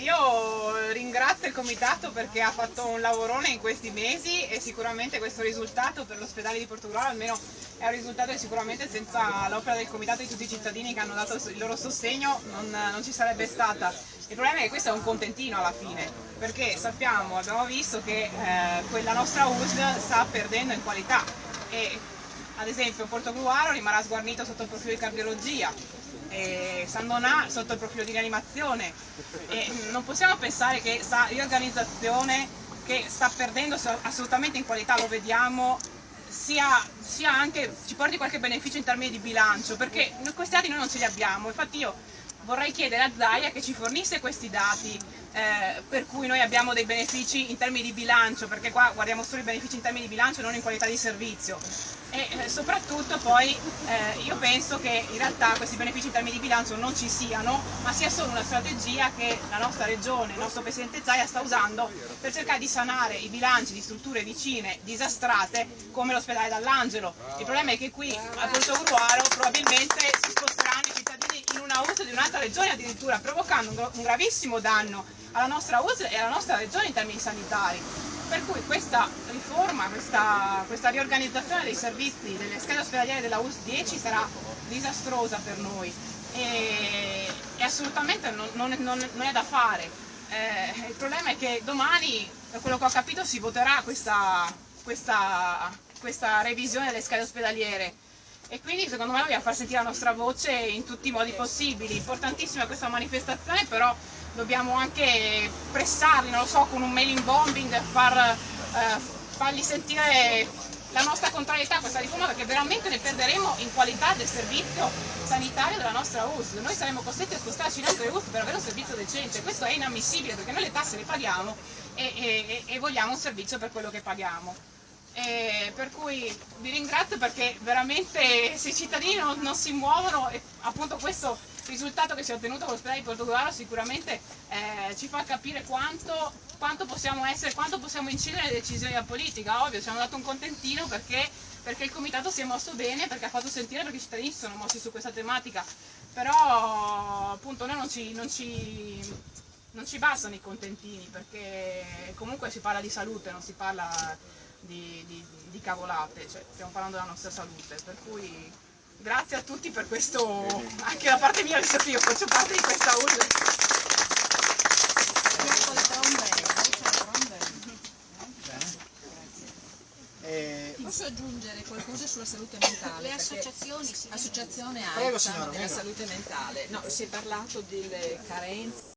Io ringrazio il comitato perché ha fatto un lavorone in questi mesi e sicuramente questo risultato per l'ospedale di Portogruaro almeno è un risultato che sicuramente senza l'opera del comitato e di tutti i cittadini che hanno dato il loro sostegno non ci sarebbe stata. Il problema è che questo è un contentino alla fine, perché sappiamo, abbiamo visto che quella nostra USL sta perdendo in qualità e ad esempio Portogruaro rimarrà sguarnito sotto il profilo di cardiologia, San Donà sotto il profilo di rianimazione e non possiamo pensare che questa riorganizzazione che sta perdendo assolutamente in qualità, lo vediamo, sia anche, ci porti qualche beneficio in termini di bilancio, perché questi dati noi non ce li abbiamo. Infatti io vorrei chiedere a Zaia che ci fornisse questi dati per cui noi abbiamo dei benefici in termini di bilancio, perché qua guardiamo solo i benefici in termini di bilancio e non in qualità di servizio. E soprattutto poi io penso che in realtà questi benefici in termini di bilancio non ci siano, ma sia solo una strategia che la nostra regione, il nostro presidente Zaia sta usando per cercare di sanare i bilanci di strutture vicine disastrate come l'ospedale Dall'Angelo. Il problema è che qui a Portogruaro probabilmente si sposteranno i cittadini in una USL di un'altra regione addirittura, provocando un gravissimo danno alla nostra USL e alla nostra regione in termini sanitari. Per cui questa riforma, questa riorganizzazione dei servizi delle schede ospedaliere della US 10 sarà disastrosa per noi e assolutamente non è da fare. Il problema è che domani, da quello che ho capito, si voterà questa revisione delle schede ospedaliere e quindi secondo me dobbiamo far sentire la nostra voce in tutti i modi possibili. Importantissima questa manifestazione, però dobbiamo anche pressarli, non lo so, con un mailing bombing, fargli sentire la nostra contrarietà a questa riforma, perché veramente ne perderemo in qualità del servizio sanitario della nostra USL. Noi saremo costretti a spostarci in altre USL per avere un servizio decente. Questo è inammissibile perché noi le tasse le paghiamo e vogliamo un servizio per quello che paghiamo. Per cui vi ringrazio perché veramente se i cittadini non si muovono, e appunto questo risultato che si è ottenuto con l'ospedale di Portogruaro sicuramente ci fa capire quanto possiamo essere, quanto possiamo incidere nelle decisioni della politica. Ovvio, ci hanno dato un contentino perché il comitato si è mosso bene, perché ha fatto sentire, perché i cittadini si sono mossi su questa tematica, però appunto noi non ci bastano i contentini, perché comunque si parla di salute, non si parla di cavolate, cioè stiamo parlando della nostra salute, per cui grazie a tutti per questo, anche da parte mia, visto che io faccio parte di questa USL. Posso aggiungere qualcosa sulla salute mentale? Le associazioni, sì. Associazione Prego, AIFA signora, della salute mentale. No, si è parlato delle carenze